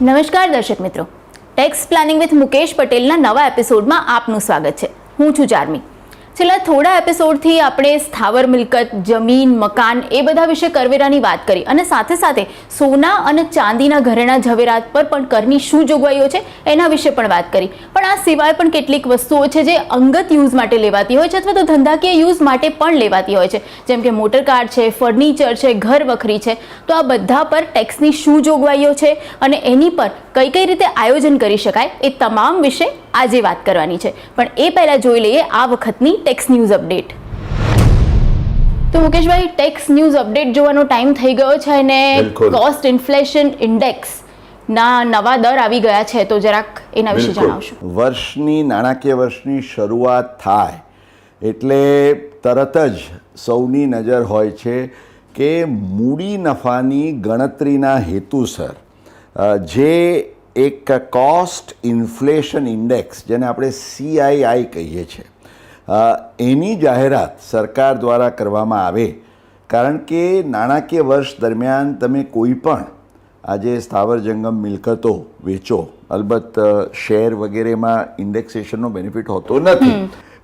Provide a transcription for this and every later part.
નમસ્કાર દર્શક મિત્રો, ટેક્સ પ્લાનિંગ વિથ મુકેશ પટેલના નવા એપિસોડમાં આપનું સ્વાગત છે. હું છું ચાર્મી. છેલ્લા થોડા એપિસોડથી આપણે સ્થાવર મિલકત, જમીન, મકાન એ બધા વિશે કરવેરાની વાત કરી અને સાથે સાથે સોના અને ચાંદીના ઘરેણા ઝવેરાત પર પણ કરની શું જોગવાઈઓ છે એના વિશે પણ વાત કરી. પણ આ સિવાય પણ કેટલીક વસ્તુઓ છે જે અંગત યુઝ માટે લેવાતી હોય છે અથવા તો ધંધાકીય યુઝ માટે પણ લેવાતી હોય છે, જેમ કે મોટર કાર છે, ફર્નિચર છે, ઘર વખરી છે. તો આ બધા પર ટેક્સની શું જોગવાઈઓ છે અને એની પર કઈ કઈ રીતે આયોજન કરી શકાય એ તમામ વિશે આજે વાત કરવાની છે. પણ એ પહેલાં જોઈ લઈએ આ વખતની ટેક્સ ન્યૂઝ અપડેટ. તો મુકેશભાઈ, ટેક્સ ન્યૂઝ અપડેટ જોવાનો ટાઈમ થઈ ગયો છે અને કોસ્ટ ઇન્ફ્લેશન ઇન્ડેક્સ ના નવા દર આવી ગયા છે, તો જરાક એના વિશે જણાવશો. વર્ષની નાણાકીય વર્ષની શરૂઆત થાય એટલે તરત જ સૌની નજર હોય છે કે મૂડી નફાની ગણતરીના હેતુસર જે એક કોસ્ટ ઇન્ફ્લેશન ઇન્ડેક્સ, જેને આપણે CII કહીએ છીએ, એની જાહેરાત સરકાર દ્વારા કરવામાં આવે. કારણ કે નાણાકીય વર્ષ દરમિયાન તમે કોઈ પણ આજે સ્થાવર જંગમ મિલકતો વેચો, અલબત્ત શેર વગેરેમાં ઇન્ડેક્સેશનનો બેનિફિટ હોતો નથી,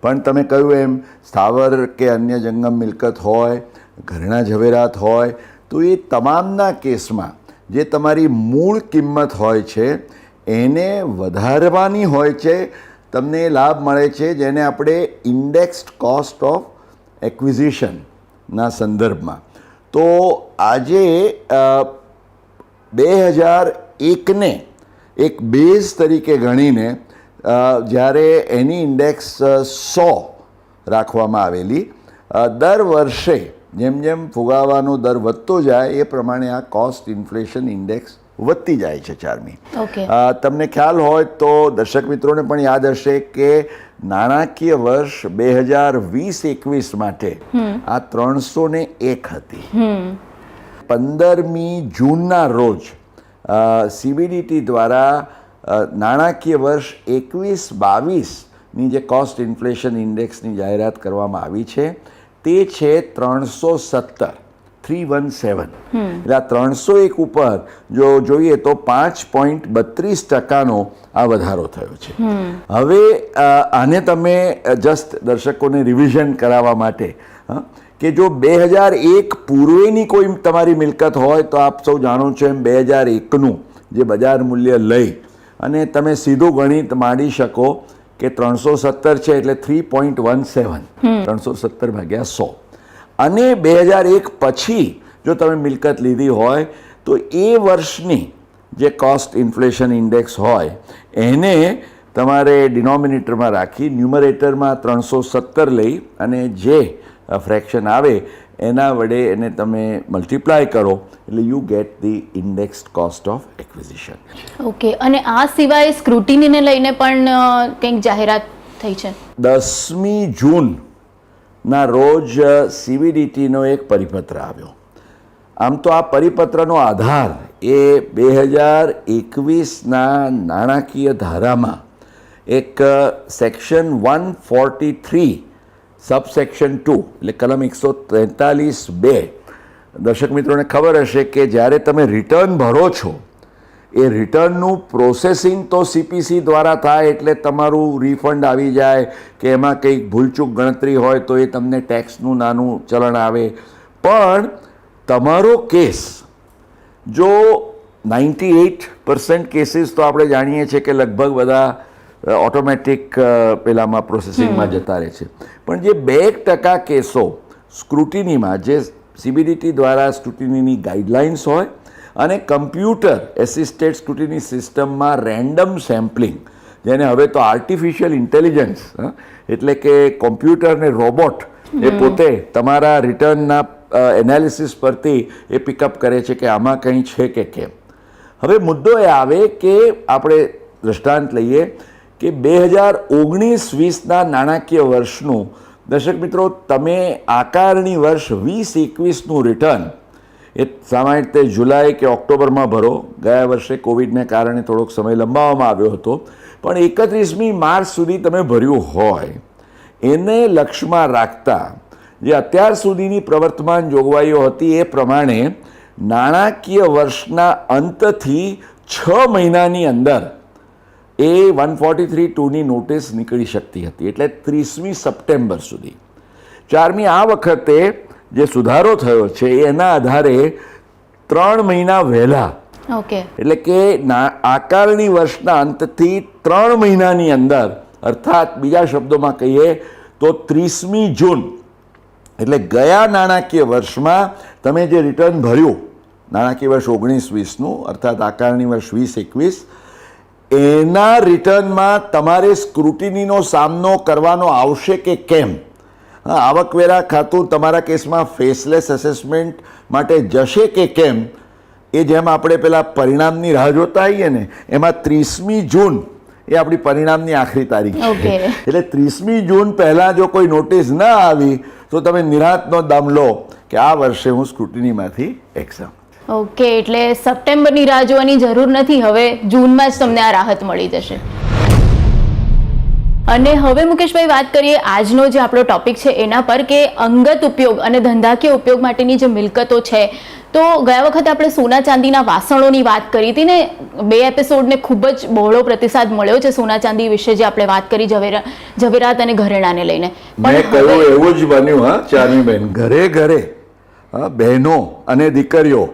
પણ તમે કહ્યું એમ સ્થાવર કે અન્ય જંગમ મિલકત હોય, ઘરેણા ઝવેરાત હોય, તો એ તમામના કેસમાં જે તમારી મૂળ કિંમત હોય છે એને વધારવાની હોય છે. તમને લાભ મળે છે જેને આપણે ઇન્ડેક્સ્ડ કોસ્ટ ઓફ એક્વિઝિશનના સંદર્ભમાં. તો આજે 2001ને એક બેઝ તરીકે ગણીને જ્યારે એની ઇન્ડેક્સ 100 રાખવામાં આવેલી, દર વર્ષે જેમ જેમ ફુગાવાનો દર વધતો જાય એ પ્રમાણે આ કોસ્ટ ઇન્ફ્લેશન ઇન્ડેક્સ વધતી જાય છે. ચાર્મી, તમને ખ્યાલ હોય તો દર્શક મિત્રોને પણ યાદ હશે કે નાણાકીય વર્ષ 2020-21 માટે આ 301 હતી. 15મી જૂનના રોજ CBDT દ્વારા નાણાકીય વર્ષ 21-22ની જે કોસ્ટ ઇન્ફ્લેશન ઇન્ડેક્સની જાહેરાત કરવામાં આવી છે તે છે 317. એટલે આ 301 ઉપર જો જોઈએ તો 5.32% આ વધારો થયો છે. હવે આને તમે જસ્ટ દર્શકોને રિવિઝન કરાવવા માટે કે જો 2001 પૂર્વેની કોઈ તમારી મિલકત હોય તો આપ સૌ જાણો છો એમ 2001નું જે બજાર મૂલ્ય લઈ અને તમે સીધું ગણિત માંડી શકો કે 317 છે એટલે 3.17, 317 ભાગ્યા 100. અને 2001 પછી જો તમે મિલકત લીધી હોય તો એ વર્ષની જે કોસ્ટ ઇન્ફ્લેશન ઇન્ડેક્સ હોય એને તમારે ડિનોમિનેટરમાં રાખી ન્યુમરેટરમાં 317 લઈ અને જે ફ્રેક્શન આવે એના વડે એને તમે મલ્ટીપ્લાય કરો એટલે you get the indexed cost of acquisition. Okay. અને આ સિવાય સ્ક્રુટિનીને લઈને પણ કંઈક જાહેરાત થઈ છે. 10મી જૂનના રોજ CBDTનો એક પરિપત્ર આવ્યો. આમ તો આ પરિપત્રનો આધાર એ 2021ના નાણાકીય ધારામાં એક સેક્શન 143 સબસેક્શન 2 એટલે કલમ 143(2). દર્શક મિત્રોને ખબર હશે કે જ્યારે તમે રિટર્ન ભરો છો એ રિટર્નનું પ્રોસેસિંગ તો CPC દ્વારા થાય એટલે તમારું રિફંડ આવી જાય કે એમાં કંઈક ભૂલચૂક ગણતરી હોય તો એ તમને ટેક્સનું નાનું ચલણ આવે. પણ તમારો કેસ જો 98% કેસીસ તો આપણે જાણીએ છીએ કે લગભગ બધા ઓટોમેટિક પેલામાં પ્રોસેસિંગમાં જતા રહે છે, પણ જે 2% કેસો સ્ક્રુટિનીમાં, જે CBDT દ્વારા સ્ક્રુટિનીની ગાઈડલાઇન્સ હોય અને કમ્પ્યુટર એસિસ્ટેડ સ્ક્રુટિની સિસ્ટમમાં રેન્ડમ સેમ્પલિંગ, જેને હવે તો આર્ટિફિશિયલ ઇન્ટેલિજન્સ એટલે કે કોમ્પ્યુટર ને રોબોટ એ પોતે તમારા રિટર્નના એનાલિસિસ પરથી એ પિકઅપ કરે છે કે આમાં કંઈ છે કે કેમ. હવે મુદ્દો એ આવે કે આપણે દૃષ્ટાંત લઈએ કે 2019-20ના નાણાકીય વર્ષનું, દર્શક મિત્રો, તમે આકારણી વર્ષ 20-21નું રિટર્ન એ સામાન્ય રીતે જુલાઈ કે ઓક્ટોબરમાં ભરો. ગયા વર્ષે કોવિડને કારણે થોડોક સમય લંબાવવામાં આવ્યો હતો, પણ 31મી માર્ચ સુધી તમે ભર્યું હોય એને લક્ષ્યમાં રાખતા જે અત્યાર સુધીની પ્રવર્તમાન જોગવાઈઓ હતી એ પ્રમાણે નાણાકીય વર્ષના અંતથી 6 મહિનાની અંદર એ 143(2)ની નોટિસ નીકળી શકતી હતી, એટલે 30મી સપ્ટેમ્બર સુધી. 4મી આ વખતે જે સુધારો થયો છે એના આધારે 3 મહિના વહેલા, ઓકે, એટલે કે આકારણી વર્ષના અંતથી 3 મહિનાની અંદર, અર્થાત બીજા શબ્દોમાં કહીએ તો 30મી જૂન, એટલે ગયા નાણાકીય વર્ષમાં તમે જે રિટર્ન ભર્યું, નાણાકીય વર્ષ 19-20નું, અર્થાત આકારણી વર્ષ 20-21, એના રિટર્નમાં તમારે સ્ક્રુટિનીનો સામનો કરવાનો આવશે કે કેમ. આવકવેરા ખાતું તમારા કેસમાં ફેસલેસ એસેસમેન્ટ માટે જશે કે કેમ, એ જેમ આપણે પેલા પરિણામની રાહ જોતા આવીએ ને, એમાં 30મી જૂન એ આપણી પરિણામની આખરી તારીખ છે. એટલે 30મી જૂન પહેલાં જો કોઈ નોટિસ ન આવી તો તમે નિરાંતનો દમ લો કે આ વર્ષે હું સ્ક્રુટિનીમાંથી એક્ઝામ. ઓકે, એટલે સપ્ટેમ્બરની રાહ જોવાની જરૂર નથી, હવે જૂનમાં જ તમને આ રાહત મળી જશે. અને હવે મુકેશભાઈ વાત કરીએ આજનો જે આપણો ટોપિક છે એના પર, કે અંગત ઉપયોગ અને ધંધાકીય ઉપયોગ માટેની જે મિલકતો છે. તો ગયા વખતે આપણે સોના ચાંદીના વાસણોની વાત કરી હતી ને, 2 એપિસોડને ખૂબ જ બહોળો પ્રતિસાદ મળ્યો છે સોના ચાંદી વિશે જે આપણે વાત કરી, ઝવેરાત અને ઘરેણાને લઈને. મેં કહ્યું એવું જ બન્યું. હા ચાર્મીબેન, ઘરે ઘરે બહેનો અને દીકરીઓ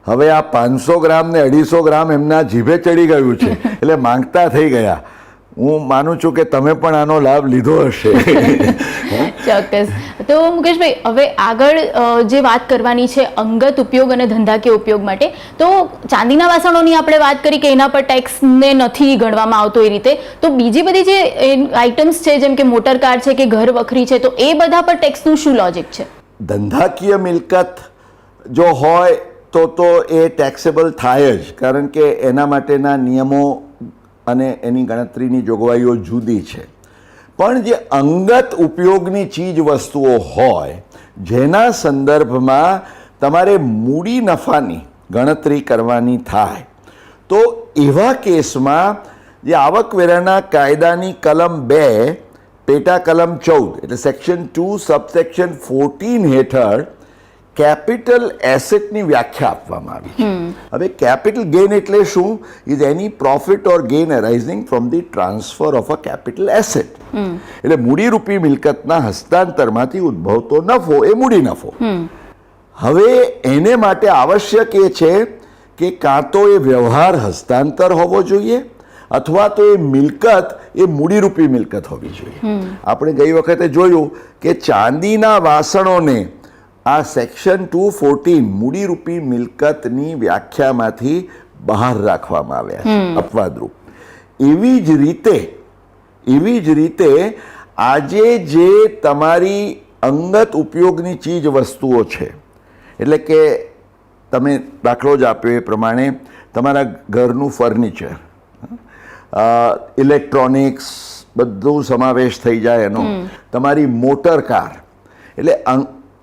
હવે આ 500 ગ્રામ ને 250 ગ્રામ એમના જીભે ચડી ગયું છે, એટલે માંગતા થઈ ગયા. હું માનું છું કે તમે પણ આનો લાભ લીધો હશે. ચોક્કસ. તો મુકેશભાઈ, હવે આગળ જે વાત કરવાની છે અંગત ઉપયોગ અને ધંધાકીય ઉપયોગ માટે, તો ચાંદીના વાસણોની આપણે વાત કરી કે એના પર ટેક્સને નથી ગણવામાં આવતો એ રીતે, તો બીજી બધી જે આઇટમ્સ છે જેમ કે મોટર કાર છે કે ઘર વખરી છે, તો એ બધા પર ટેક્સનું શું લોજિક છે? ધંધાકીય મિલકત જો હોય તો એ ટેક્સેબલ થાય જ, કારણ કે એના માટેના નિયમો અને એની ગણતરીની જોગવાઈઓ જુદી છે. પણ જે અંગત ઉપયોગની ચીજ વસ્તુઓ હોય જેના સંદર્ભમાં તમારે મૂડી નફાની ગણતરી કરવાની થાય, તો એવા કેસમાં જે આવકવેરાના કાયદાની કલમ 2 પેટા કલમ 14 એટલે સેક્શન 2 સબસેક્શન 14 હેઠળ કેપિટલ એસેટની વ્યાખ્યા આપવામાં આવી છે. હવે કેપિટલ ગેઇન એટલે શું? Is any profit or gain arising from the transfer of a capital asset. એટલે મૂડીરૂપી મિલકતના હસ્તાંતરમાંથી ઉદ્ભવતો નફો એ મૂડી નફો. હવે એને માટે આવશ્યક એ છે કે કાં તો એ વ્યવહાર હસ્તાંતર હોવો જોઈએ અથવા તો એ મિલકત એ મૂડીરૂપી મિલકત હોવી જોઈએ. આપણે ગઈ વખતે જોયું કે ચાંદીના વાસણોને આ સેક્શન 214 મૂડીરૂપી મિલકતની વ્યાખ્યામાંથી બહાર રાખવામાં આવ્યા છે, અપવાદરૂપ. એવી જ રીતે આજે જે તમારી અંગત ઉપયોગની ચીજ વસ્તુઓ છે, એટલે કે તમે દાખલો જ આપ્યો એ પ્રમાણે તમારા ઘરનું ફર્નિચર, ઇલેક્ટ્રોનિક્સ બધું સમાવેશ થઈ જાય એનો, તમારી મોટર કાર, એટલે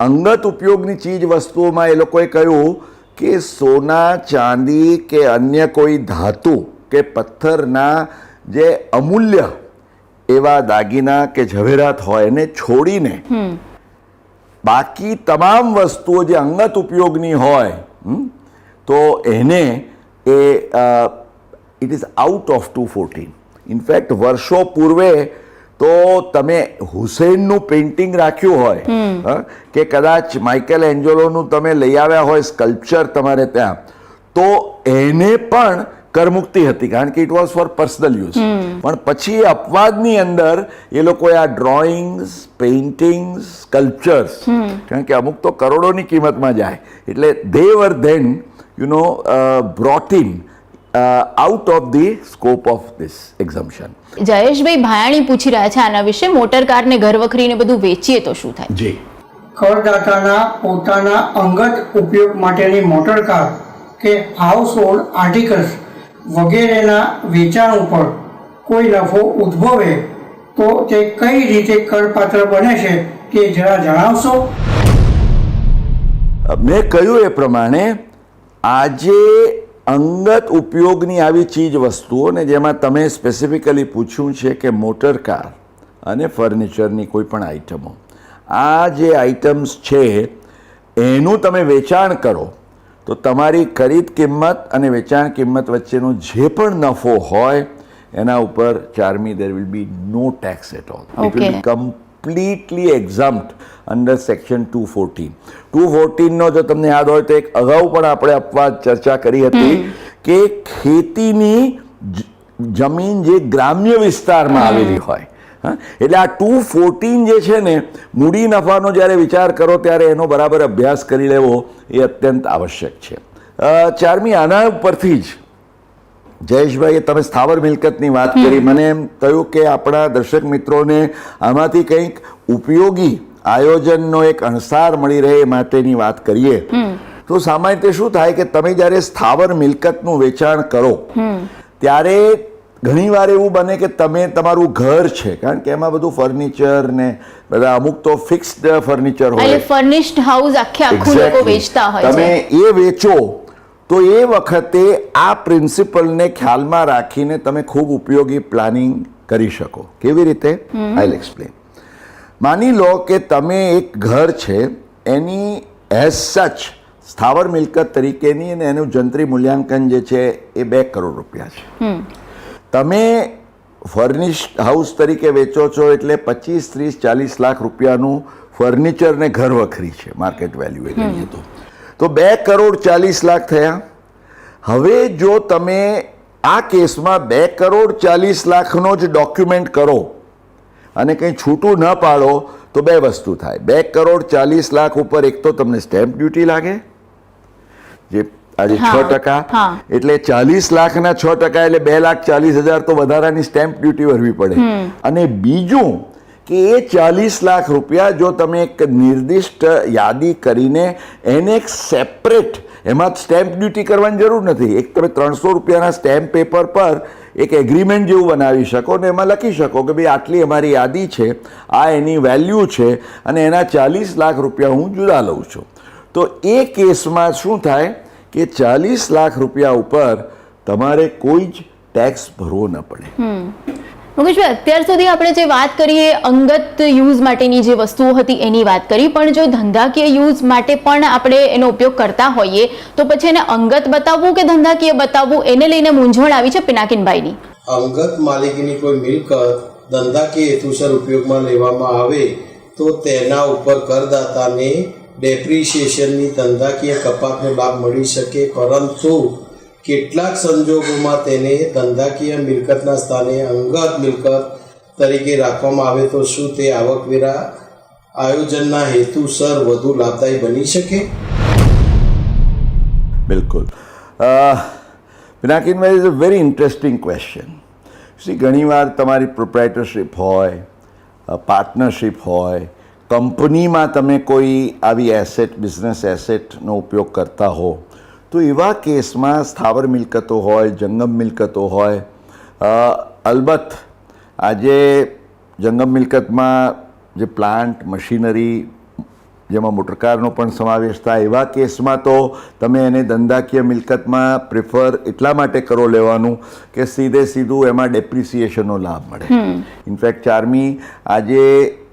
અંગત ઉપયોગની ચીજ વસ્તુઓમાં એ લોકોએ કહ્યું કે સોના ચાંદી કે અન્ય કોઈ ધાતુ કે પથ્થરના જે અમૂલ્ય એવા દાગીના કે ઝવેરાત હોય એને છોડીને બાકી તમામ વસ્તુઓ જે અંગત ઉપયોગની હોય તો એને it is out of 214. In fact વર્ષો પૂર્વે તો તમે હુસેનનું પેઇન્ટિંગ રાખ્યું હોય કે કદાચ માઇકલ એન્જલોનું તમે લઈ આવ્યા હોય સ્કલ્પચર તમારે ત્યાં, તો એને પણ કરમુક્તિ હતી, કારણ કે it was for personal use. પણ પછી અપવાદની અંદર એ લોકોએ આ ડ્રોઈંગ્સ, પેઇન્ટિંગ્સ, સ્કલ્પચર્સ, કારણ કે અમુક તો કરોડોની કિંમતમાં જાય, એટલે they were then brought in out of the scope of this exemption. જયેશભાઈ ભાયાણી પૂછી રહ્યા છે આના વિશે, મોટર કાર ને ઘર વખરીને બધું વેચીએ તો શું થાય? જી, કરદાતાના પોતાના અંગત ઉપયોગ માટેની મોટર કાર કે હાઉસ હોલ્ડ આર્ટિકલ્સ વગેરેના વેચાણ ઉપર કોઈ નફો ઉદ્ભવે તો તે કઈ રીતે કરપાત્ર બને છે તે જરા જણાવશો? મેં કહ્યું એ પ્રમાણે આજે અંગત ઉપયોગની આવી ચીજ વસ્તુઓ, ને જેમાં તમે સ્પેસિફિકલી પૂછ્યું છે કે મોટર કાર અને ફર્નિચરની કોઈ પણ આઇટમો, આ જે આઇટમ્સ છે એનું તમે વેચાણ કરો તો તમારી ખરીદ કિંમત અને વેચાણ કિંમત વચ્ચેનો જે પણ નફો હોય એના ઉપર Charmi there will be no tax at all. It will be Okay. completely exempt under section 214. 214 નો જો તમને યાદ હોય તો એક અગાઉ પણ આપણે અપવાદ ચર્ચા કરી હતી કે ખેતીની જમીન જે ગ્રામ્ય વિસ્તારમાં આવેલી હોય, એટલે આ 214 જે છે ને મૂડી નફાનો જ્યારે વિચાર કરો ત્યારે એનો બરાબર અભ્યાસ કરી લેવો એ અત્યંત આવશ્યક છે. ચાર્મી, આના ઉપરથી જ જયેશભાઈએ તમે સ્થાવર મિલકતની વાત કરી, મને એમ થયું કે આપણા દર્શક મિત્રોને આમાંથી કંઈક ઉપયોગી આયોજનનો એક અણસાર મળી રહે એ માટેની વાત કરીએ તો સામાન્ય રીતે શું થાય કે તમે જ્યારે સ્થાવર મિલકતનું વેચાણ કરો ત્યારે ઘણીવાર એવું બને કે તમે તમારું ઘર છે, કારણ કે એમાં બધું ફર્નિચર ને બધા અમુક તો ફિક્સ્ડ ફર્નિચર હોય, એટલે ફર્નિશ્ડ હાઉસ આખું લોકો Exactly. વેચતા હોય તમે છે. એ વેચો તો એ વખતે આ પ્રિન્સિપલને ખ્યાલમાં રાખીને તમે ખૂબ ઉપયોગી પ્લાનિંગ કરી શકો. કેવી રીતે? I will explain. માની લો કે તમે એક ઘર છે એની એઝ સચ સ્થાવર મિલકત તરીકેની અને એનું જંત્રી મૂલ્યાંકન જે છે એ 2 કરોડ રૂપિયા છે. તમે ફર્નિશ્ડ હાઉસ તરીકે વેચો છો એટલે 25, 30, 40 લાખ રૂપિયાનું ફર્નિચર ને ઘર વખરી છે માર્કેટ વેલ્યુ એ ગણીએ તો 2 કરોડ 40 લાખ થયા. હવે જો તમે આ કેસમાં 2 કરોડ 40 લાખનો જ ડોક્યુમેન્ટ કરો અને કંઈ છૂટું ન પાડો તો 2 વસ્તુ થાય. 2 કરોડ 40 લાખ ઉપર એક તો તમને સ્ટેમ્પ ડ્યુટી લાગે જે આજે 6%, એટલે 40 લાખના 6% એટલે 2,40,000 તો વધારાની સ્ટેમ્પ ડ્યુટી ભરવી પડે. અને બીજું કે એ 40 લાખ રૂપિયા જો તમે એક નિર્દિષ્ટ યાદી કરીને એને એક સેપરેટ, એમાં સ્ટેમ્પ ડ્યુટી કરવાની જરૂર નથી, એક તમે 300 રૂપિયાના સ્ટેમ્પ પેપર પર એક એગ્રીમેન્ટ જેવું બનાવી શકો ને એમાં લખી શકો કે ભાઈ આટલી અમારી યાદી છે, આ એની વેલ્યુ છે અને એના 40 લાખ રૂપિયા હું જુદા લઉં છું. તો એ કેસમાં શું થાય કે 40 લાખ રૂપિયા ઉપર તમારે કોઈ જ ટેક્સ ભરવો ન પડે. મુકેશભાઈ, અત્યાર સુધી આપણે જે વાત કરીએ અંગત યુઝ માટેની જે વસ્તુઓ હતી એની વાત કરી, પણ જો ધંધાકીય યુઝ માટે પણ આપણે એનો ઉપયોગ કરતા હોઈએ તો પછી એને અંગત બતાવવું કે ધંધાકીય બતાવવું, એને લઈને મૂંઝવણ આવી છે પિનાકિનભાઈની. અંગત માલિકીની કોઈ મિલકત ધંધાકીય હેતુસર ઉપયોગમાં લેવામાં આવે તો તેના ઉપર કરદાતાને ડેપ્રિસિએશનની ધંધાકીય કપાતનો લાભ મળી શકે, પરંતુ કેટલાક સંજોગોમાં તેને ધંધાકીય મિલકતના સ્થાને અંગત મિલકત તરીકે રાખવામાં આવે તો શું તે આવકવેરા આયોજનના હેતુસર વધુ લાભદાયી બની શકે? બિલકુલ. પિનાકિનભાઈ, is a very interesting question. ઘણીવાર તમારી પ્રોપ્રાઇટરશીપ હોય, પાર્ટનરશીપ હોય, કંપનીમાં તમે કોઈ આવી એસેટ, બિઝનેસ એસેટનો ઉપયોગ કરતા હો તો એવા કેસમાં સ્થાવર મિલકતો હોય, જંગમ મિલકતો હોય, અલબત્ત આજે જંગમ મિલકતમાં જે પ્લાન્ટ, મશીનરી, જેમાં મોટરકારનો પણ સમાવેશ થાય, એવા કેસમાં તો તમે એને ધંધાકીય મિલકતમાં પ્રિફર એટલા માટે કરો લેવાનું કે સીધું એમાં ડેપ્રિસિએશનનો લાભ મળે. ઇનફેક્ટ ચાર્મી, આજે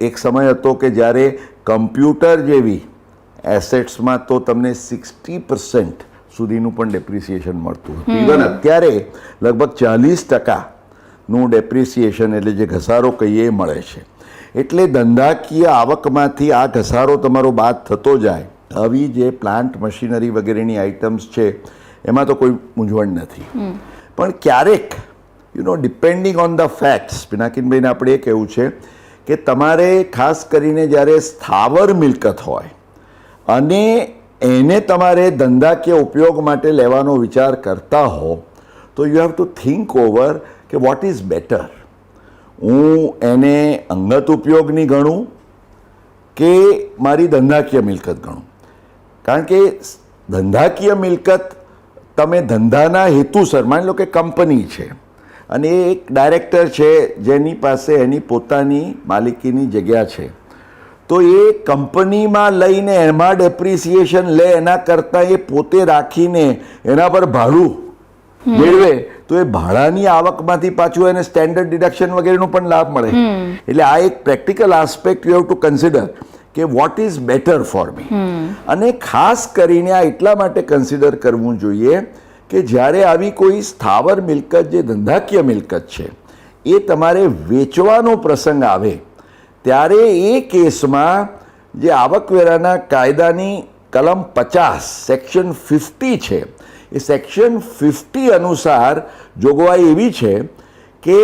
એક સમય હતો કે જ્યારે કમ્પ્યુટર જેવી એસેટ્સમાં તો તમને 60% સુધીનું પણ ડેપ્રિસિએશન મળતું હતું. ઇવન અત્યારે લગભગ 40%નું ડેપ્રિસિએશન એટલે જે ઘસારો કહીએ એ મળે છે. એટલે ધંધાકીય આવકમાંથી આ ઘસારો તમારો બાદ થતો જાય. આવી જે પ્લાન્ટ, મશીનરી વગેરેની આઇટમ્સ છે એમાં તો કોઈ મૂંઝવણ નથી. પણ ક્યારેક ડિપેન્ડિંગ ઓન ધ ફેક્ટ્સ, પિનાકિનભાઈને આપણે એ કહેવું છે કે તમારે ખાસ કરીને જ્યારે સ્થાવર મિલકત હોય અને એને તમારે ધંધાકીય ઉપયોગ માટે લેવાનો વિચાર કરતા હો તો you have two think over કે વોટ ઇઝ બેટર. હું એને અંગત ઉપયોગની ગણું કે મારી ધંધાકીય મિલકત ગણું? કારણ કે ધંધાકીય મિલકત તમે ધંધાના હેતુસર, માની લો કે કંપની છે અને એ એક ડાયરેક્ટર છે જેની પાસે એની પોતાની માલિકીની જગ્યા છે, તો એ કંપનીમાં લઈને એમાં ડેપ્રિસિએશન લે એના કરતાં એ પોતે રાખીને એના પર ભાડું મેળવે તો એ ભાડાની આવકમાંથી પાછું એને સ્ટેન્ડર્ડ ડિડક્શન વગેરેનો પણ લાભ મળે. એટલે આ એક practical aspect you have to consider કે what is better for me. અને ખાસ કરીને આ એટલા માટે કન્સિડર કરવું જોઈએ કે જ્યારે આવી કોઈ સ્થાવર મિલકત જે ધંધાકીય મિલકત છે એ તમારે વેચવાનો પ્રસંગ આવે ત્યારે એ કેસમાં જે આવકવેરાના કાયદાની કલમ 50 સેક્શન 50 છે એ સેક્શન 50 અનુસાર જોગવાઈ એવી છે કે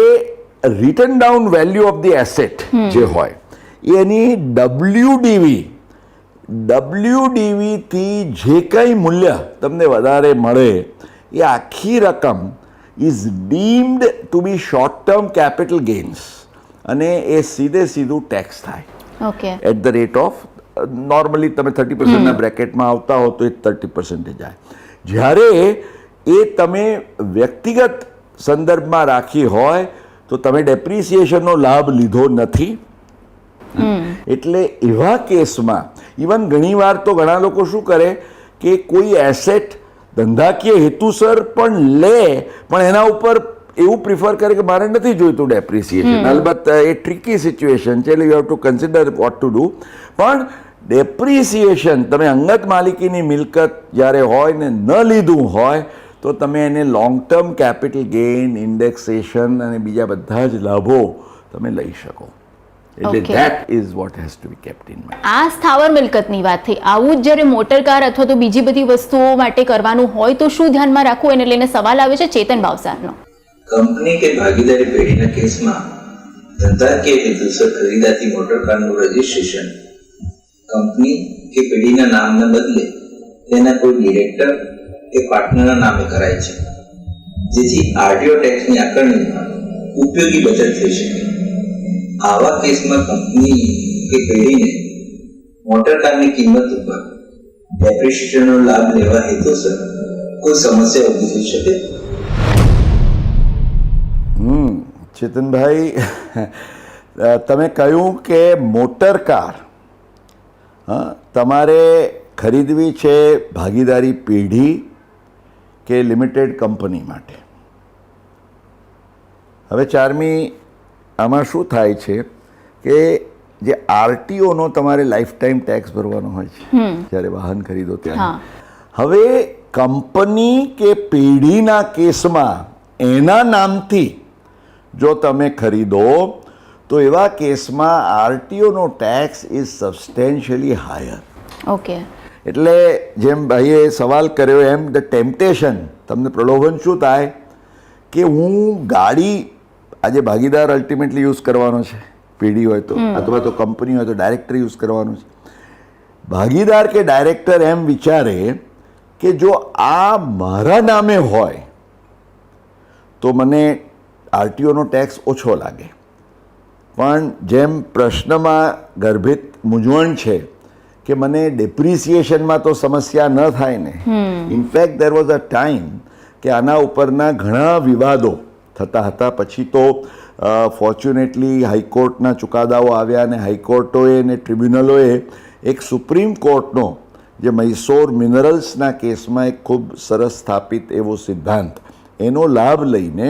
return down value of the asset જે હોય એની WDV થી જે કંઈ મૂલ્ય તમને વધારે મળે એ આખી રકમ is deemed to be short term capital gains અને એ સીધું ટેક્સ થાય okay at the rate of normally તમે 30% બ્રેકેટમાં આવતા હો તો એ 30% જાય. જ્યારે એ તમે વ્યક્તિગત સંદર્ભમાં રાખી હોય તો તમે ડેપ્રિસિએશનનો લાભ લીધો નથી. એટલે એવા કેસમાં ઇવન ઘણીવાર તો ઘણા લોકો શું કરે કે કોઈ એસેટ ધંધાકીય હેતુસર પણ લે પણ એના ઉપર એવું પ્રિફર કરે કે મારે નથી જોઈતું ડેપ્રિસિએશન. અલબત્ત એ ટ્રિકી સિચ્યુએશન છે, એટલે you have to consider vote to do. પણ ડેપ્રિસિએશન તમે અંગત માલિકીની મિલકત જ્યારે હોય ને ન લીધું હોય તો તમે એને long term capital gain, indexation અને બીજા બધા જ લાભો તમે લઈ શકો. એટલે Okay. That is what has to be kept in mind. આ સ્થાવર મિલકતની વાત થઈ, આવું જ જ્યારે મોટર કાર અથવા તો બીજી બધી વસ્તુઓ માટે કરવાનું હોય તો શું ધ્યાનમાં રાખવું એને લઈને સવાલ આવે છે ચેતન ભાવસારનો. કંપની કે ભાગીદારી પેઢીના કેસમાં ધંધાકીય હેતુસર ખરીદાતી મોટરકારનું રજીસ્ટ્રેશન કંપની કે પેઢીના નામને બદલે તેના કોઈ ડિરેક્ટર કે પાર્ટનરના નામે કરાય છે, જેથી આરટીઓ ટેક્સની આકારણીમાં ઉપયોગી બચત થઈ શકે. આવા કેસમાં કંપની કે પેઢીને મોટરકારની કિંમત ઉપર ડેપ્રિસિએશનનો લાભ લેવા હેતુસર કોઈ સમસ્યા ઊભી થઈ શકે. ચેતનભાઈ, તમે કહ્યું કે મોટર કાર તમારે ખરીદવી છે ભાગીદારી પેઢી કે લિમિટેડ કંપની માટે. હવે ચારમી આમાં શું થાય છે કે જે આરટીઓનો તમારે લાઈફ ટાઈમ ટેક્સ ભરવાનો હોય છે જ્યારે વાહન ખરીદો ત્યારે. હવે કંપની કે પેઢીના કેસમાં એના નામથી જો તમે ખરીદો તો એવા કેસમાં આરટીઓનો ટેક્સ ઇઝ સબસ્ટેન્શિયલી હાયર. ઓકે એટલે જેમ ભાઈએ સવાલ કર્યો એમ ધ ટેમ્પટેશન, તમને પ્રલોભન શું થાય કે હું ગાડી આજે ભાગીદાર અલ્ટિમેટલી યુઝ કરવાનો છે, પેઢી હોય તો અથવા તો કંપની હોય તો ડાયરેક્ટર યુઝ કરવાનું છે. ભાગીદાર કે ડાયરેક્ટર એમ વિચારે કે જો આ મારા નામે હોય તો મને આરટીઓનો ટેક્સ ઓછો લાગે. પણ જેમ પ્રશ્નમાં ગર્ભિત મૂંઝવણ છે કે મને ડેપ્રિસિએશનમાં તો સમસ્યા ન થાય ને. In fact there was a time કે આના ઉપરના ઘણા વિવાદો થતા હતા. પછી તો ફોર્ચ્યુનેટલી હાઈકોર્ટના ચુકાદાઓ આવ્યા અને હાઈકોર્ટોએ અને ટ્રિબ્યુનલોએ એક સુપ્રીમ કોર્ટનો જે મૈસૂર મિનરલ્સના કેસમાં એક ખૂબ સરસ સ્થાપિત એવો સિદ્ધાંત એનો લાભ લઈને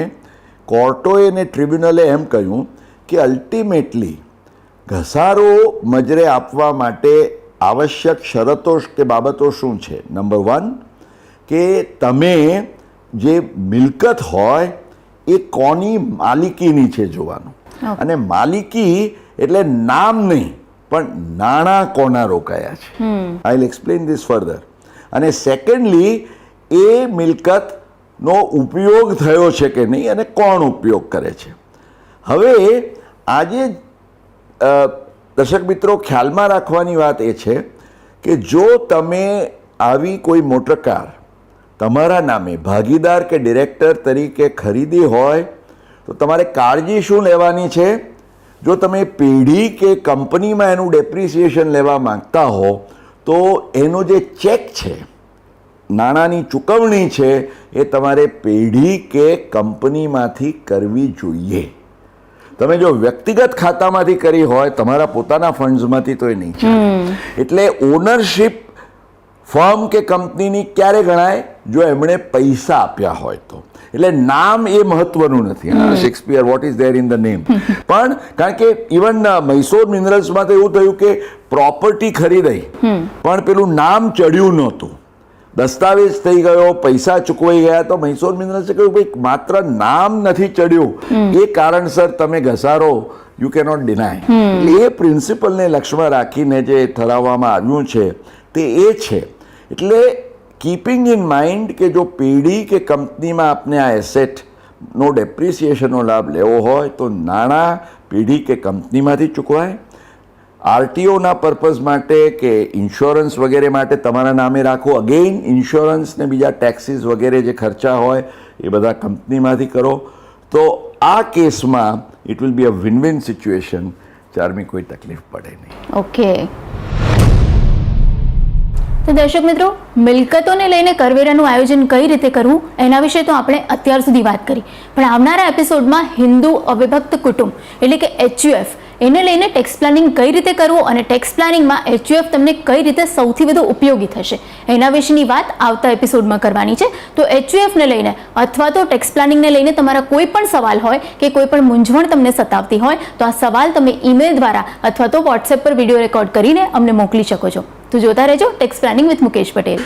કોર્ટોએ અને ટ્રિબ્યુનલે એમ કહ્યું કે અલ્ટિમેટલી ઘસારો મજરે આપવા માટે આવશ્યક શરતો કે બાબતો શું છે. નંબર 1 કે તમે જે મિલકત હોય એ કોની માલિકીની છે જોવાનું. અને માલિકી એટલે નામ નહીં પણ નાણાં કોના રોકાયા છે. I will explain this further. અને સેકન્ડલી એ મિલકતનો ઉપયોગ થયો છે કે નહીં અને કોણ ઉપયોગ કરે છે. હવે આજે દર્શક મિત્રો ખ્યાલમાં રાખવાની વાત એ છે કે જો તમે આવી કોઈ મોટર કાર તમારા નામે ભાગીદાર કે ડિરેક્ટર તરીકે ખરીદી હોય તો તમારે કાળજી શું લેવાની છે. જો તમે પેઢી કે કંપનીમાં એનું ડેપ્રિસિએશન લેવા માંગતા હો તો એનો જે ચેક છે, નાણાંની ચૂકવણી છે, એ તમારે પેઢી કે કંપનીમાંથી કરવી જોઈએ. તમે જો વ્યક્તિગત ખાતામાંથી કરી હોય તમારા પોતાના ફંડ્સમાંથી તો એ નહીં ચાલે. એટલે ઓનરશિપ ફર્મ કે કંપનીની ક્યારે ગણાય જો એમણે પૈસા આપ્યા હોય તો. એટલે નામ એ મહત્વનું નથી. Shakespeare what is there in the name. પણ કારણ કે ઇવન મૈસૂર મિનરલ્સમાં તો એવું થયું કે પ્રોપર્ટી ખરીદાઈ પણ પેલું નામ ચડ્યું નહોતું, દસ્તાવેજ થઈ ગયો, પૈસા ચૂકવાઈ ગયા, તો મૈસૂર મિનરલ્સે કહ્યું ભાઈ માત્ર નામ નથી ચડ્યું એ કારણસર તમે ઘસારો યુ કેનોટ ડિનાય. એ પ્રિન્સિપલને લક્ષ્યમાં રાખીને જે ઠરાવવામાં આવ્યું છે તે એ છે. એટલે કીપિંગ ઇન માઇન્ડ કે જો પેઢી કે કંપનીમાં આપને આ એસેટનો ડેપ્રિસિએશનનો લાભ લેવો હોય તો નાણાં પેઢી કે કંપનીમાંથી ચૂકવાય. આરટીઓના પર્પઝ માટે કે ઇન્સ્યોરન્સ વગેરે માટે તમારા નામે રાખો. અગેઇન ઇન્સ્યોરન્સ ને બીજા ટેક્સીસ વગેરે જે ખર્ચા હોય એ બધા કંપનીમાંથી કરો. તો આ કેસમાં it will be a win win situation. Charmi, કોઈ તકલીફ પડે નહીં. ઓકે. તો દર્શક મિત્રો, મિલકતોને લઈને કરવેરાનું આયોજન કઈ રીતે કરવું એના વિશે તો આપણે અત્યાર સુધી વાત કરી, પણ આવનારા એપિસોડમાં હિન્દુ અવિભક્ત કુટુંબ એટલે કે HUF એને લઈને ટેક્સ પ્લાનિંગ કઈ રીતે કરવું અને ટેક્સ પ્લાનિંગમાં HUF તમને કઈ રીતે સૌથી વધુ ઉપયોગી થશે એના વિશેની વાત આવતા એપિસોડમાં કરવાની છે. તો HUFને લઈને અથવા તો ટેક્સ પ્લાનિંગને લઈને તમારા કોઈ પણ સવાલ હોય કે કોઈ પણ મૂંઝવણ તમને સતાવતી હોય તો આ સવાલ તમે ઈમેલ દ્વારા અથવા તો WhatsApp પર વિડીયો રેકોર્ડ કરીને અમને મોકલી શકો છો. તો જોતા રહેજો tax planning with Mukesh Patel.